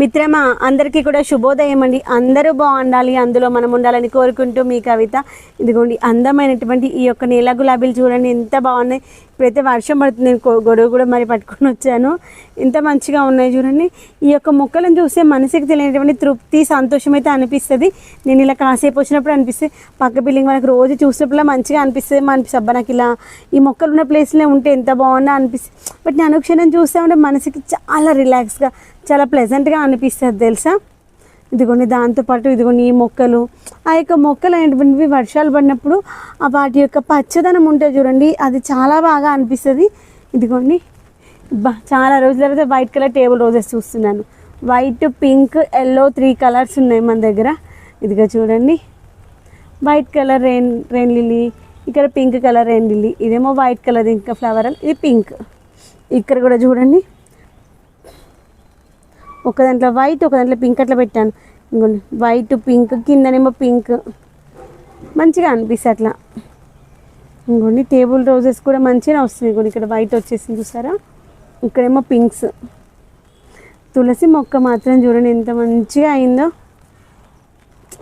మిత్రమా అందరికీ కూడా శుభోదయం అండి. అందరూ బాగుండాలి, అందులో మనం ఉండాలని కోరుకుంటూ మీ కవిత. ఇదిగోండి అందమైనటువంటి ఈ యొక్క నీల గులాబీలు చూడండి ఎంత బాగున్నాయి. ఇప్పుడైతే వర్షం పడుతుంది, నేను గొడుగు కూడా మరి పట్టుకొని వచ్చాను. ఎంత మంచిగా ఉన్నాయి చూడండి. ఈ యొక్క మొక్కలను చూస్తే మనసుకి తెలియనటువంటి తృప్తి, సంతోషం అయితే అనిపిస్తుంది. నేను ఇలా కాసేపు వచ్చినప్పుడు అనిపిస్తుంది, పక్క బిల్డింగ్ వాళ్ళకి రోజు చూసినప్పుడు మంచిగా అనిపిస్తుంది. అబ్బా నాకు ఇలా ఈ మొక్కలు ఉన్న ప్లేస్లో ఉంటే ఎంత బాగుందో అనిపిస్తుంది. బట్ నేను అనుక్షణం చూస్తూ ఉంటే మనసుకి చాలా రిలాక్స్గా, చాలా ప్లెజెంట్గా అనిపిస్తుంది తెలుసా. ఇదిగోండి దాంతోపాటు ఇదిగోండి ఈ మొక్కలు, ఆ యొక్క మొక్కలు అనేటువంటివి వర్షాలు పడినప్పుడు ఆ వాటి యొక్క పచ్చదనం ఉంటే చూడండి, అది చాలా బాగా అనిపిస్తుంది. ఇదిగోండి చాలా రోజుల తర్వాత వైట్ కలర్ టేబుల్ రోజెస్ చూస్తున్నాను. వైట్, పింక్, ఎల్లో 3 కలర్స్ ఉన్నాయి మన దగ్గర. ఇదిగో చూడండి వైట్ కలర్ రెయిన్ లిల్లీ, ఇక్కడ పింక్ కలర్ రెయిన్ లిల్లీ, ఇదేమో వైట్ కలర్ ఇంకా ఫ్లవర్, ఇది పింక్. ఇక్కడ కూడా చూడండి ఒక దాంట్లో వైట్, ఒక దాంట్లో పింక్ అట్లా పెట్టాను. ఇంకోండి వైట్, పింక్, కిందనేమో పింక్, మంచిగా అనిపిస్తుంది అట్లా. ఇంకోండి టేబుల్ రోజెస్ కూడా మంచిగా వస్తుంది. ఇంకోండి ఇక్కడ వైట్ వచ్చేసింది చూసారా, ఇక్కడేమో పింక్స్. తులసి మొక్క మాత్రం చూడండి ఎంత మంచిగా అయిందో.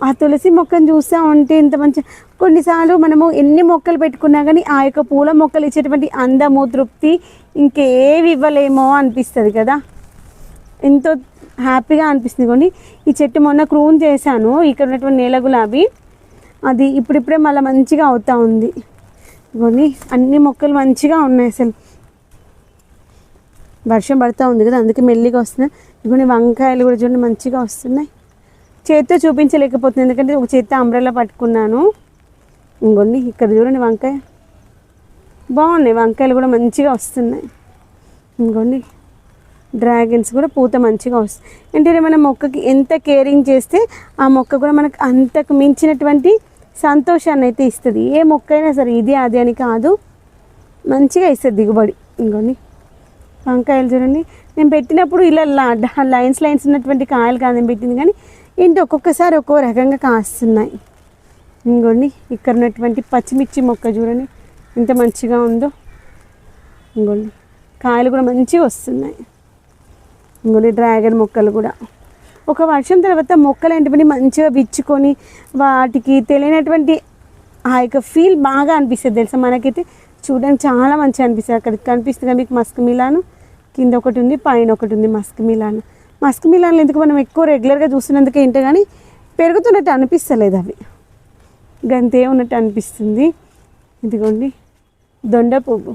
ఆ తులసి మొక్కను చూస్తూ ఉంటే ఇంత మంచి, కొన్నిసార్లు మనము ఎన్ని మొక్కలు పెట్టుకున్నా కానీ ఆ యొక్క పూల మొక్కలు ఇచ్చేటువంటి అందము, తృప్తి ఇంకేవి ఇవ్వలేమో అనిపిస్తుంది కదా. ఎంతో హ్యాపీగా అనిపిస్తుంది. కొన్ని ఈ చెట్టు మొన్న క్రూన్ చేశాను, ఇక్కడ ఉన్నటువంటి నేల గులాబీ, అది ఇప్పుడిప్పుడే మళ్ళీ మంచిగా అవుతూ ఉంది. కొన్ని అన్ని మొక్కలు మంచిగా ఉన్నాయి. అసలు వర్షం పడుతూ ఉంది కదా, అందుకే మెల్లిగా వస్తున్నాయి. కొన్ని వంకాయలు కూడా చూడండి మంచిగా వస్తున్నాయి. చేత్తో చూపించలేకపోతుంది ఎందుకంటే ఒక చేత్తో అంబ్రెల్లా పట్టుకున్నాను. ఇంకోండి ఇక్కడ చూడండి వంకాయ బాగున్నాయి, వంకాయలు కూడా మంచిగా వస్తున్నాయి. ఇంకోండి డ్రాగన్స్ కూడా పూత మంచిగా వస్తుంది. అంటే మన మొక్కకి ఎంత కేరింగ్ చేస్తే ఆ మొక్క కూడా మనకు అంతకు మించినటువంటి సంతోషాన్ని అయితే ఇస్తుంది. ఏ మొక్క అయినా సరే ఇది అది అని కాదు, మంచిగా ఇస్తుంది దిగుబడి. ఇంకోండి వంకాయలు చూడండి, నేను పెట్టినప్పుడు ఇలా లైన్స్ ఉన్నటువంటి కాయలు కాదు నేను పెట్టింది, కానీ ఏంటి ఒక్కొక్కసారి ఒక్కో రకంగా కాస్తున్నాయి. ఇంకోండి ఇక్కడ ఉన్నటువంటి పచ్చిమిర్చి మొక్క చూడండి ఎంత మంచిగా ఉందో. ఇంకోండి కాయలు కూడా మంచిగా వస్తున్నాయి. ఇంకోండి డ్రాగన్ మొక్కలు కూడా ఒక వర్షం తర్వాత మొక్కలు ఏంటంటే మంచిగా విచ్చుకొని వాటికి తెలియనటువంటి ఆ యొక్క ఫీల్ బాగా అనిపిస్తుంది తెలుసా. మనకైతే చూడడానికి చాలా మంచిగా అనిపిస్తుంది. అక్కడ కనిపిస్తుంది మీకు మస్క్ మిలాను, కింద ఒకటి ఉంది, పైన ఒకటి ఉంది మస్క్ మిలాన్. మస్క్ మిలాన్లు ఎందుకు మనం ఎక్కువ రెగ్యులర్గా చూస్తున్నందుకే ఏంటో కానీ పెరుగుతున్నట్టు అనిపిస్తలేదు, అవి గంతే ఉన్నట్టు అనిపిస్తుంది. ఇదిగోండి దొండ పువ్వు,